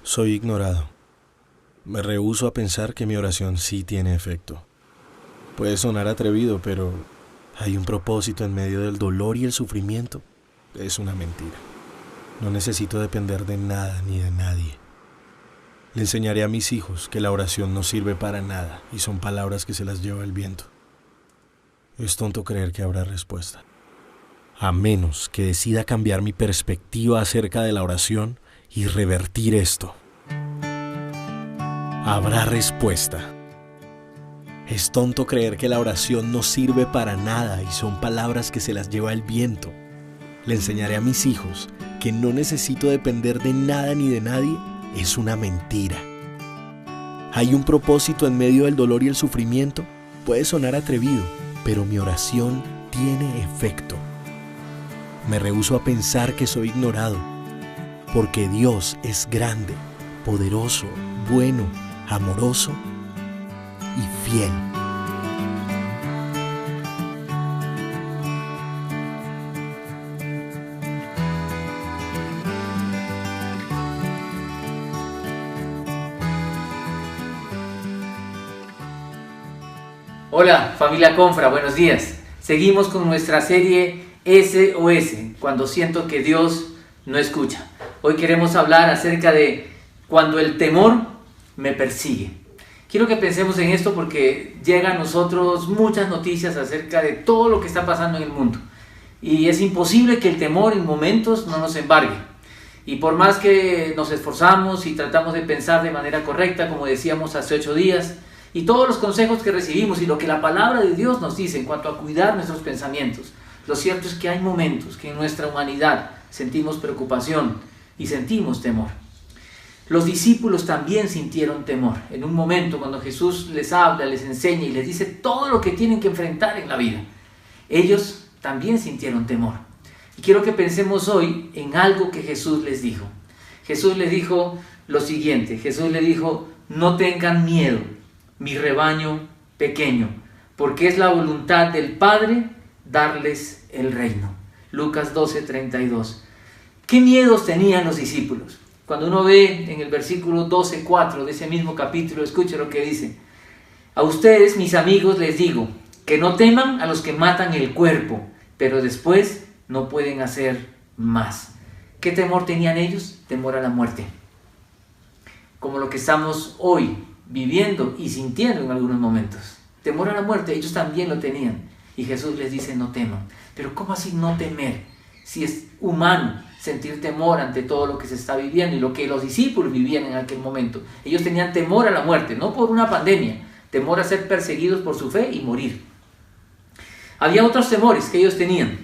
Soy ignorado. Me rehúso a pensar que mi oración sí tiene efecto. Puede sonar atrevido, pero hay un propósito en medio del dolor y el sufrimiento. Es una mentira. No necesito depender de nada ni de nadie. Le enseñaré a mis hijos que la oración no sirve para nada y son palabras que se las lleva el viento. Es tonto creer que habrá respuesta. A menos que decida cambiar mi perspectiva acerca de la oración y revertir esto. Habrá respuesta. Es tonto creer que la oración no sirve para nada y son palabras que se las lleva el viento. Le enseñaré a mis hijos que no necesito depender de nada ni de nadie. Es una mentira. Hay un propósito en medio del dolor y el sufrimiento. Puede sonar atrevido, pero mi oración tiene efecto. Me rehúso a pensar que soy ignorado, porque Dios es grande, poderoso, bueno, amoroso y fiel. Hola familia Confra, buenos días. Seguimos con nuestra serie SOS, cuando siento que Dios no escucha. Hoy queremos hablar acerca de cuando el temor me persigue. Quiero que pensemos en esto porque llegan a nosotros muchas noticias acerca de todo lo que está pasando en el mundo. Y es imposible que el temor en momentos no nos embargue. Y por más que nos esforzamos y tratamos de pensar de manera correcta, como decíamos hace 8 días, y todos los consejos que recibimos y lo que la palabra de Dios nos dice en cuanto a cuidar nuestros pensamientos, lo cierto es que hay momentos que en nuestra humanidad sentimos preocupación y sentimos temor. Los discípulos también sintieron temor. En un momento cuando Jesús les habla, les enseña y les dice todo lo que tienen que enfrentar en la vida, ellos también sintieron temor. Y quiero que pensemos hoy en algo que Jesús les dijo. Jesús les dijo lo siguiente, Jesús les dijo: no tengan miedo, mi rebaño pequeño, porque es la voluntad del Padre darles el reino. Lucas 12:32. ¿Qué miedos tenían los discípulos? Cuando uno ve en el versículo 12:4 de ese mismo capítulo, escuche lo que dice: a ustedes, mis amigos, les digo que no teman a los que matan el cuerpo, pero después no pueden hacer más. ¿Qué temor tenían ellos? Temor a la muerte. Como lo que estamos hoy viviendo y sintiendo en algunos momentos. Temor a la muerte, ellos también lo tenían. Y Jesús les dice: no teman. Pero ¿cómo así no temer? Si es humano sentir temor ante todo lo que se está viviendo y lo que los discípulos vivían en aquel momento. Ellos tenían temor a la muerte, no por una pandemia, temor a ser perseguidos por su fe y morir. Había otros temores que ellos tenían.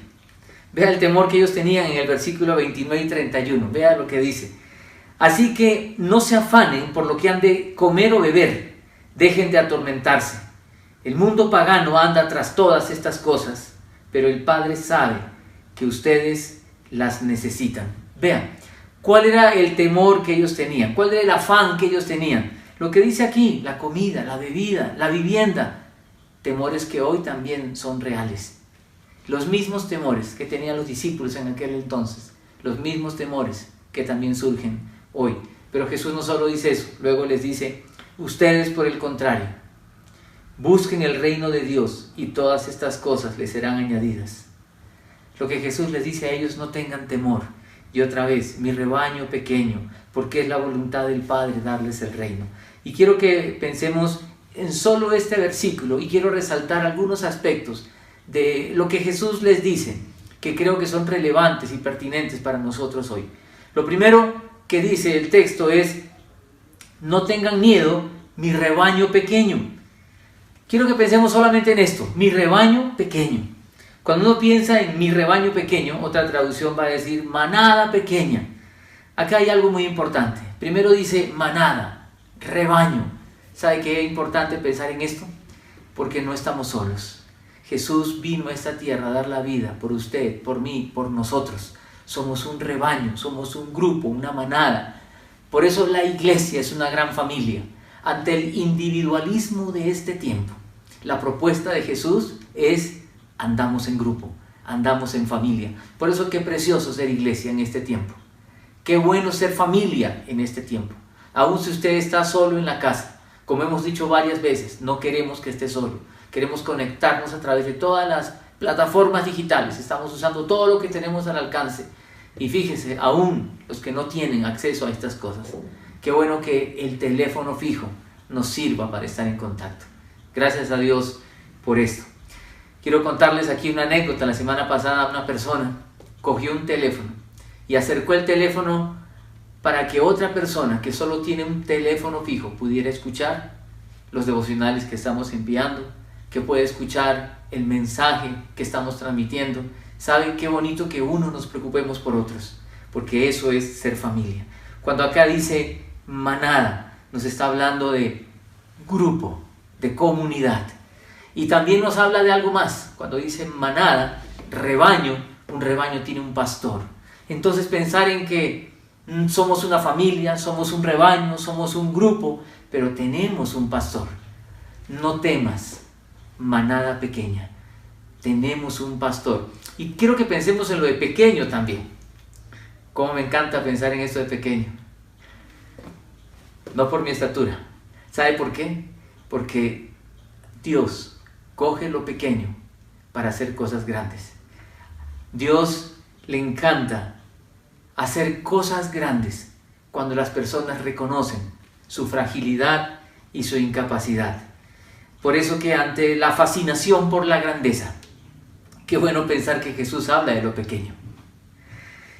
Vea el temor que ellos tenían en el versículo 29 y 31. Vea lo que dice: así que no se afanen por lo que han de comer o beber, dejen de atormentarse. El mundo pagano anda tras todas estas cosas, pero el Padre sabe que ustedes las necesitan. Vean, ¿cuál era el temor que ellos tenían? ¿Cuál era el afán que ellos tenían? Lo que dice aquí: la comida, la bebida, la vivienda. Temores que hoy también son reales. Los mismos temores que tenían los discípulos en aquel entonces, los mismos temores que también surgen hoy. Pero Jesús no solo dice eso, luego les dice: ustedes, por el contrario, busquen el reino de Dios y todas estas cosas les serán añadidas. Lo que Jesús les dice a ellos: no tengan temor. Y otra vez: mi rebaño pequeño, porque es la voluntad del Padre darles el reino. Y quiero que pensemos en solo este versículo y quiero resaltar algunos aspectos de lo que Jesús les dice, que creo que son relevantes y pertinentes para nosotros hoy. Lo primero que dice el texto es: no tengan miedo, mi rebaño pequeño. Quiero que pensemos solamente en esto: mi rebaño pequeño. Cuando uno piensa en mi rebaño pequeño, otra traducción va a decir manada pequeña. Acá hay algo muy importante. Primero dice manada, rebaño. ¿Sabe qué es importante pensar en esto? Porque no estamos solos. Jesús vino a esta tierra a dar la vida por usted, por mí, por nosotros. Somos un rebaño, somos un grupo, una manada. Por eso la iglesia es una gran familia. Ante el individualismo de este tiempo, la propuesta de Jesús es: andamos en grupo, andamos en familia. Por eso qué precioso ser iglesia en este tiempo. Qué bueno ser familia en este tiempo. Aún si usted está solo en la casa, como hemos dicho varias veces, no queremos que esté solo. Queremos conectarnos a través de todas las plataformas digitales. Estamos usando todo lo que tenemos al alcance. Y fíjese, aún los que no tienen acceso a estas cosas, qué bueno que el teléfono fijo nos sirva para estar en contacto. Gracias a Dios por esto. Quiero contarles aquí una anécdota. La semana pasada una persona cogió un teléfono y acercó el teléfono para que otra persona que solo tiene un teléfono fijo pudiera escuchar los devocionales que estamos enviando, que puede escuchar el mensaje que estamos transmitiendo. ¿Saben qué bonito que uno nos preocupemos por otros? Porque eso es ser familia. Cuando acá dice manada, nos está hablando de grupo, de comunidad. Y también nos habla de algo más. Cuando dice manada, rebaño, un rebaño tiene un pastor. Entonces pensar en que somos una familia, somos un rebaño, somos un grupo, pero tenemos un pastor. No temas, manada pequeña, tenemos un pastor. Y quiero que pensemos en lo de pequeño también. Cómo me encanta pensar en esto de pequeño. No por mi estatura. ¿Sabe por qué? Porque Dios coge lo pequeño para hacer cosas grandes. Dios le encanta hacer cosas grandes cuando las personas reconocen su fragilidad y su incapacidad. Por eso que ante la fascinación por la grandeza, qué bueno pensar que Jesús habla de lo pequeño.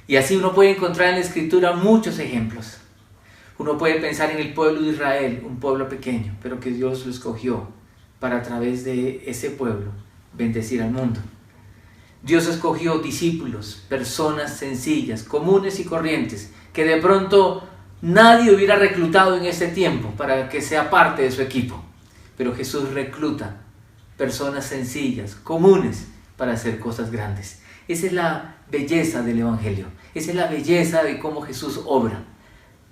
Y así uno puede encontrar en la Escritura muchos ejemplos. Uno puede pensar en el pueblo de Israel, un pueblo pequeño, pero que Dios lo escogió para a través de ese pueblo bendecir al mundo. Dios escogió discípulos, personas sencillas, comunes y corrientes, que de pronto nadie hubiera reclutado en ese tiempo para que sea parte de su equipo. Pero Jesús recluta personas sencillas, comunes, para hacer cosas grandes. Esa es la belleza del Evangelio. Esa es la belleza de cómo Jesús obra.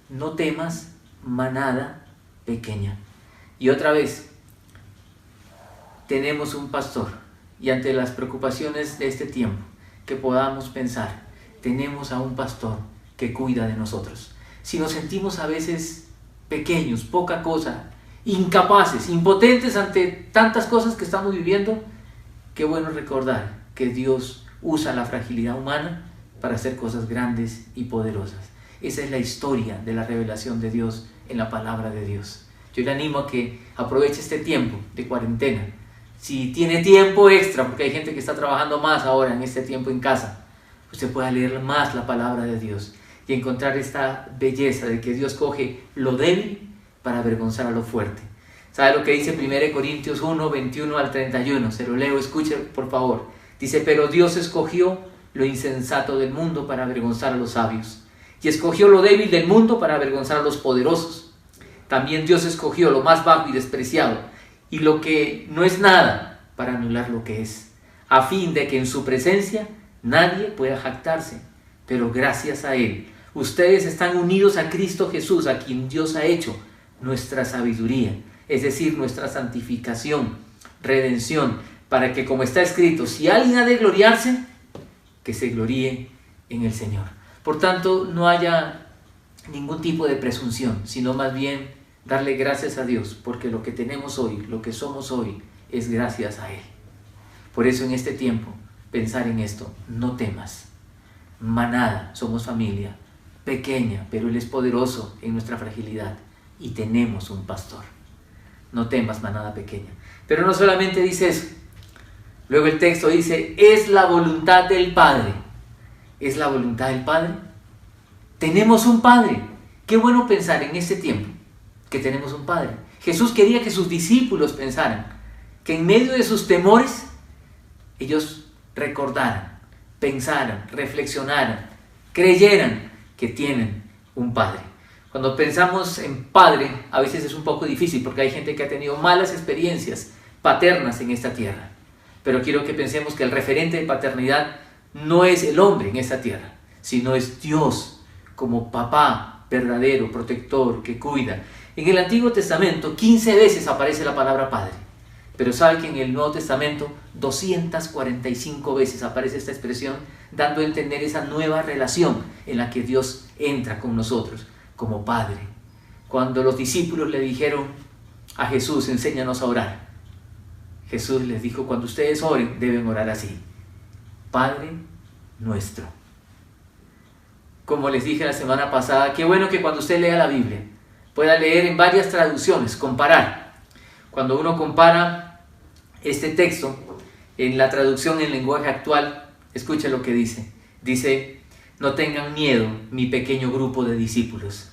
No temas, manada pequeña. Y otra vez, tenemos un pastor. Y ante las preocupaciones de este tiempo, que podamos pensar, tenemos a un pastor que cuida de nosotros. Si nos sentimos a veces pequeños, poca cosa, incapaces, impotentes ante tantas cosas que estamos viviendo, qué bueno recordar que Dios usa la fragilidad humana para hacer cosas grandes y poderosas. Esa es la historia de la revelación de Dios en la palabra de Dios. Yo le animo a que aproveche este tiempo de cuarentena. Si tiene tiempo extra, porque hay gente que está trabajando más ahora en este tiempo en casa, usted pueda leer más la palabra de Dios y encontrar esta belleza de que Dios coge lo débil para avergonzar a lo fuerte. ¿Sabe lo que dice 1 Corintios 1, 21 al 31? Se lo leo, escuche por favor. Dice, pero Dios escogió lo insensato del mundo para avergonzar a los sabios, y escogió lo débil del mundo para avergonzar a los poderosos. También Dios escogió lo más bajo y despreciado, y lo que no es nada, para anular lo que es, a fin de que en su presencia nadie pueda jactarse. Pero gracias a Él, ustedes están unidos a Cristo Jesús, a quien Dios ha hecho nuestra sabiduría, es decir, nuestra santificación, redención, para que, como está escrito, si alguien ha de gloriarse, que se gloríe en el Señor. Por tanto, no haya ningún tipo de presunción, sino más bien darle gracias a Dios, porque lo que tenemos hoy, lo que somos hoy, es gracias a Él. Por eso en este tiempo, pensar en esto, no temas. Manada, somos familia, pequeña, pero Él es poderoso en nuestra fragilidad y tenemos un pastor. No temas, manada pequeña. Pero no solamente dice eso. Luego el texto dice, es la voluntad del Padre. ¿Es la voluntad del Padre? Tenemos un Padre. Qué bueno pensar en este tiempo que tenemos un Padre. Jesús quería que sus discípulos pensaran que en medio de sus temores, ellos recordaran, pensaran, reflexionaran, creyeran que tienen un Padre. Cuando pensamos en Padre, a veces es un poco difícil porque hay gente que ha tenido malas experiencias paternas en esta tierra. Pero quiero que pensemos que el referente de paternidad no es el hombre en esta tierra, sino es Dios como papá verdadero, protector, que cuida. En el Antiguo Testamento 15 veces aparece la palabra Padre, pero sabe que en el Nuevo Testamento 245 veces aparece esta expresión, dando a entender esa nueva relación en la que Dios entra con nosotros como Padre. cuando los discípulos le dijeron a Jesús, enséñanos a orar. Jesús les dijo, cuando ustedes oren, deben orar así: Padre nuestro. Como les dije la semana pasada, qué bueno que cuando usted lea la Biblia pueda leer en varias traducciones, comparar. Cuando uno compara este texto en la traducción en lenguaje actual, escuche lo que dice. Dice, no tengan miedo, mi pequeño grupo de discípulos.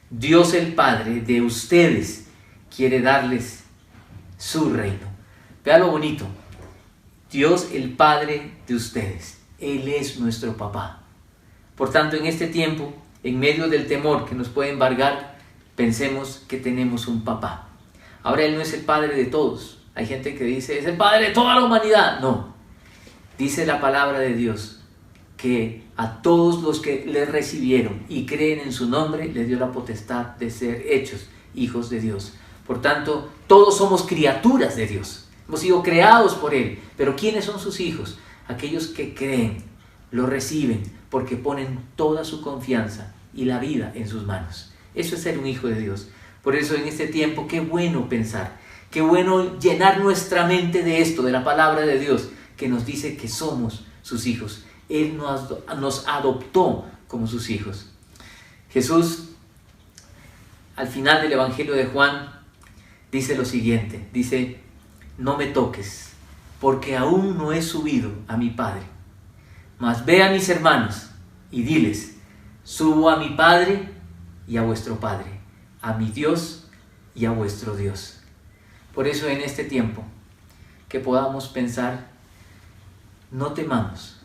Dios el Padre de ustedes quiere darles su reino. Vea lo bonito. Dios el Padre de ustedes. Él es nuestro papá. Por tanto, en este tiempo, en medio del temor que nos puede embargar, pensemos que tenemos un papá. Ahora Él no es el Padre de todos. Hay gente que dice, es el Padre de toda la humanidad. No. Dice la palabra de Dios que a todos los que le recibieron y creen en su nombre, les dio la potestad de ser hechos hijos de Dios. Por tanto, todos somos criaturas de Dios. Hemos sido creados por Él. Pero ¿quiénes son sus hijos? Aquellos que creen, lo reciben, porque ponen toda su confianza y la vida en sus manos. Eso es ser un hijo de Dios. Por eso en este tiempo, qué bueno pensar, qué bueno llenar nuestra mente de esto, de la palabra de Dios, que nos dice que somos sus hijos. Él nos adoptó como sus hijos. Jesús, al final del Evangelio de Juan, dice lo siguiente, dice, no me toques, porque aún no he subido a mi Padre. Mas ve a mis hermanos y diles, subo a mi Padre y a vuestro Padre, a mi Dios y a vuestro Dios. Por eso en este tiempo, que podamos pensar, no temamos,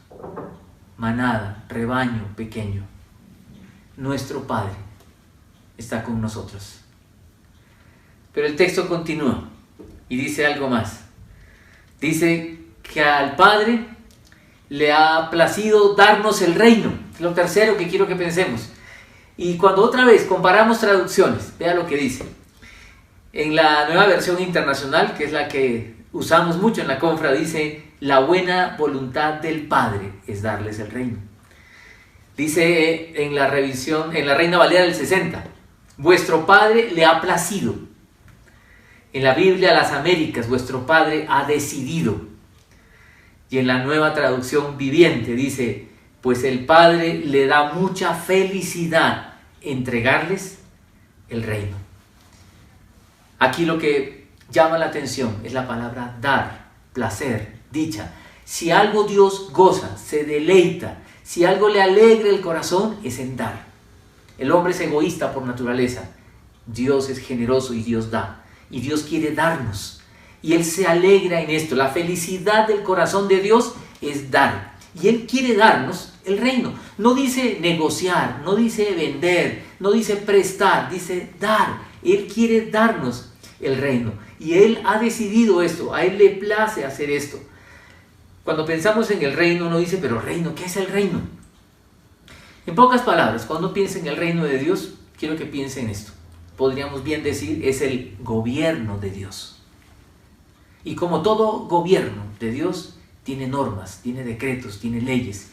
manada, rebaño pequeño, nuestro Padre está con nosotros. Pero el texto continúa y dice algo más. Dice que al Padre le ha placido darnos el reino. Lo tercero que quiero que pensemos. Y cuando otra vez comparamos traducciones, vea lo que dice. En la Nueva Versión Internacional, que es la que usamos mucho en la confra, dice, la buena voluntad del Padre es darles el reino. Dice en la Reina Valera del 60, vuestro Padre le ha placido. En la Biblia Las Américas, vuestro Padre ha decidido. Y en la Nueva Traducción Viviente dice, pues el Padre le da mucha felicidad entregarles el reino. Aquí lo que llama la atención es la palabra dar, placer, dicha. Si algo Dios goza, se deleita, si algo le alegra el corazón, es en dar. El hombre es egoísta por naturaleza. Dios es generoso y Dios da. Y Dios quiere darnos. Y Él se alegra en esto. La felicidad del corazón de Dios es dar. Y Él quiere darnos el reino. No dice negociar, no dice vender, no dice prestar, dice dar. Él quiere darnos el reino. Y Él ha decidido esto. A Él le place hacer esto. Cuando pensamos en el reino, uno dice, pero reino, ¿qué es el reino? En pocas palabras, cuando piensa en el reino de Dios, quiero que piense en esto. Podríamos bien decir, es el gobierno de Dios. Y como todo gobierno de Dios, tiene normas, tiene decretos, tiene leyes.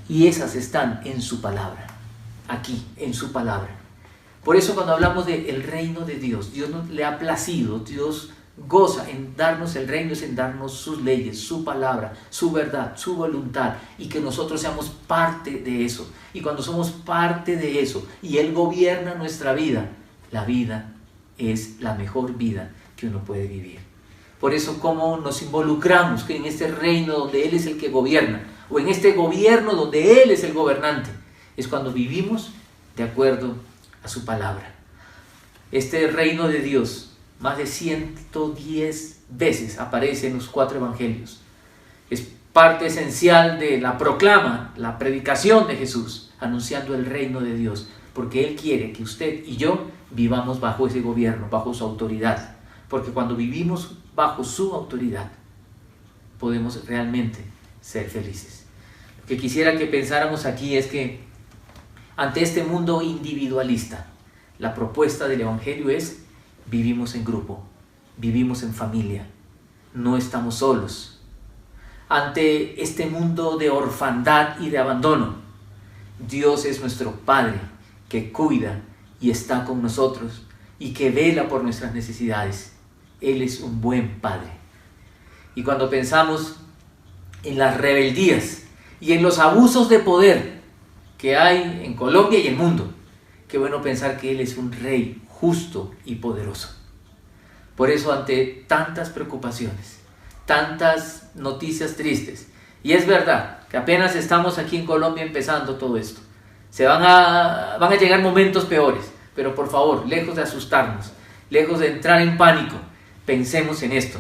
Y esas están en su palabra, aquí, en su palabra. Por eso cuando hablamos del reino de Dios, Dios no le ha placido, Dios goza en darnos el reino, es en darnos sus leyes, su palabra, su verdad, su voluntad, y que nosotros seamos parte de eso. Y cuando somos parte de eso, y Él gobierna nuestra vida, la vida es la mejor vida que uno puede vivir. Por eso, como nos involucramos en este reino donde Él es el que gobierna, o en este gobierno donde Él es el gobernante, es cuando vivimos de acuerdo a su palabra. Este reino de Dios, más de 110 veces aparece en los 4 evangelios. Es parte esencial de la proclama, la predicación de Jesús, anunciando el reino de Dios, porque Él quiere que usted y yo vivamos bajo ese gobierno, bajo su autoridad. Porque cuando vivimos bajo su autoridad, podemos realmente ser felices. Lo que quisiera que pensáramos aquí es que ante este mundo individualista, la propuesta del Evangelio es: vivimos en grupo, vivimos en familia, no estamos solos. Ante este mundo de orfandad y de abandono, Dios es nuestro Padre que cuida y está con nosotros y que vela por nuestras necesidades. Él es un buen Padre. Y cuando pensamos en las rebeldías y en los abusos de poder que hay en Colombia y el mundo, qué bueno pensar que Él es un Rey justo y poderoso. Por eso, ante tantas preocupaciones, tantas noticias tristes, y es verdad que apenas estamos aquí en Colombia empezando todo esto, van a llegar momentos peores, pero por favor, lejos de asustarnos, lejos de entrar en pánico, pensemos en esto: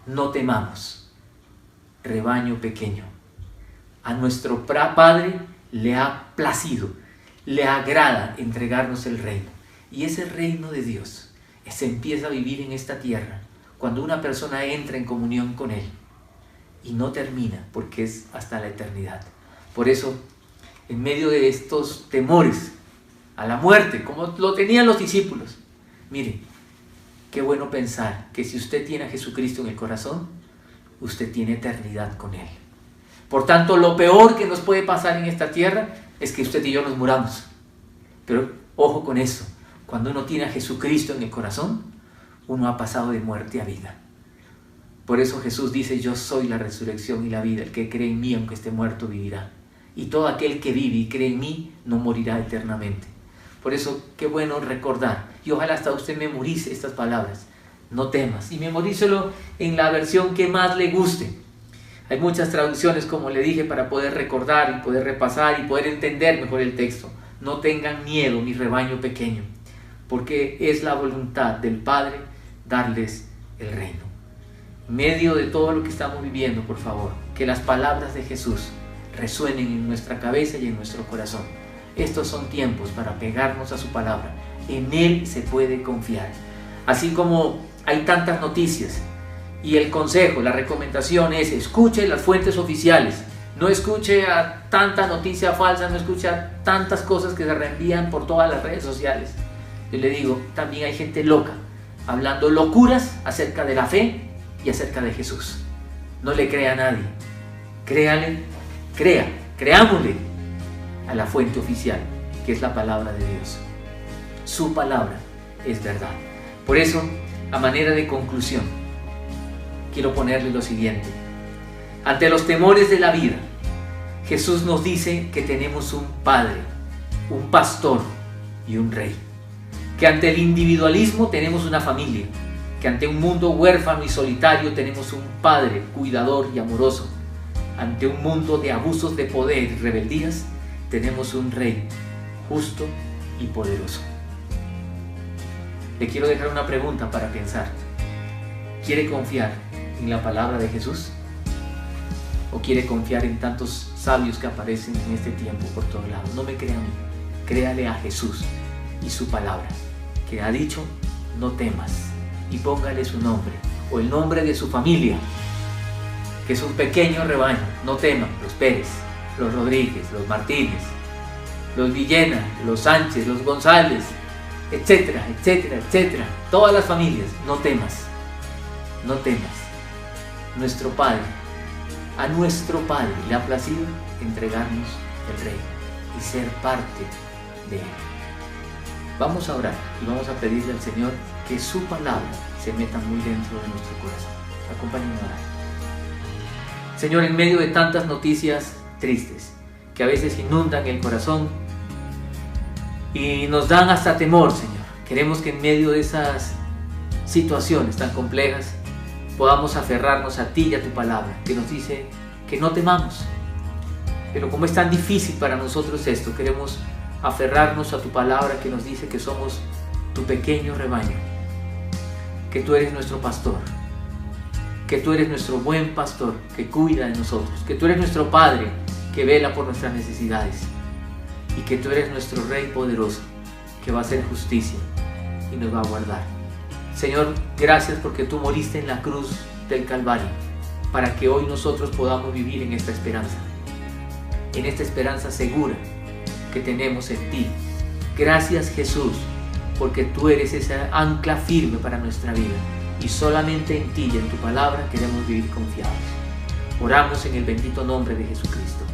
no temamos, rebaño pequeño. A nuestro Padre le ha placido, le agrada entregarnos el reino. Y ese reino de Dios se empieza a vivir en esta tierra cuando una persona entra en comunión con Él. Y no termina, porque es hasta la eternidad. Por eso, en medio de estos temores a la muerte, como lo tenían los discípulos, mire, qué bueno pensar que si usted tiene a Jesucristo en el corazón, usted tiene eternidad con Él. Por tanto, lo peor que nos puede pasar en esta tierra es que usted y yo nos muramos. Pero ojo con eso: cuando uno tiene a Jesucristo en el corazón, uno ha pasado de muerte a vida. Por eso Jesús dice: yo soy la resurrección y la vida. El que cree en mí, aunque esté muerto, vivirá. Y todo aquel que vive y cree en mí, no morirá eternamente. Por eso, qué bueno recordar, y ojalá hasta usted memorice estas palabras: no temas. Y memorícelo en la versión que más le guste. Hay muchas traducciones, como le dije, para poder recordar y poder repasar y poder entender mejor el texto. No tengan miedo, mi rebaño pequeño, porque es la voluntad del Padre darles el reino. En medio de todo lo que estamos viviendo, por favor, que las palabras de Jesús resuenen en nuestra cabeza y en nuestro corazón. Estos son tiempos para pegarnos a su palabra. En Él se puede confiar. Así como hay tantas noticias, y el consejo, la recomendación es: escuche las fuentes oficiales. No escuche a tanta noticia falsa, no escuche a tantas cosas que se reenvían por todas las redes sociales. Yo le digo, también hay gente loca, hablando locuras acerca de la fe y acerca de Jesús. No le crea a nadie. Creámosle a la fuente oficial, que es la palabra de Dios. Su palabra es verdad. Por eso, a manera de conclusión, quiero ponerle lo siguiente: ante los temores de la vida, Jesús nos dice que tenemos un Padre, un pastor y un Rey. Que ante el individualismo tenemos una familia. Que ante un mundo huérfano y solitario tenemos un Padre cuidador y amoroso. Ante un mundo de abusos de poder y rebeldías, tenemos un Rey justo y poderoso. Le quiero dejar una pregunta para pensar. ¿Quiere confiar en la palabra de Jesús? ¿O quiere confiar en tantos sabios que aparecen en este tiempo por todos lados? No me crea a mí, créale a Jesús y su palabra, que ha dicho: no temas, y póngale su nombre o el nombre de su familia, que es un pequeño rebaño. No teman los Pérez, los Rodríguez, los Martínez, los Villena, los Sánchez, los González, etcétera, etcétera, etcétera. Todas las familias, no temas, no temas. Nuestro Padre, a nuestro Padre le ha placido entregarnos el reino y ser parte de Él. Vamos a orar y vamos a pedirle al Señor que su palabra se meta muy dentro de nuestro corazón. Acompáñenme a orar. Señor, en medio de tantas noticias tristes que a veces inundan el corazón y nos dan hasta temor, Señor, queremos que en medio de esas situaciones tan complejas podamos aferrarnos a ti y a tu palabra, que nos dice que no temamos. Pero como es tan difícil para nosotros esto, queremos aferrarnos a tu palabra, que nos dice que somos tu pequeño rebaño, que tú eres nuestro pastor, que tú eres nuestro buen pastor que cuida de nosotros, que tú eres nuestro Padre que vela por nuestras necesidades, y que tú eres nuestro Rey poderoso que va a hacer justicia y nos va a guardar. Señor, gracias porque tú moriste en la cruz del Calvario para que hoy nosotros podamos vivir en esta esperanza segura que tenemos en ti. Gracias, Jesús, porque tú eres esa ancla firme para nuestra vida, y solamente en ti y en tu palabra queremos vivir confiados. Oramos en el bendito nombre de Jesucristo.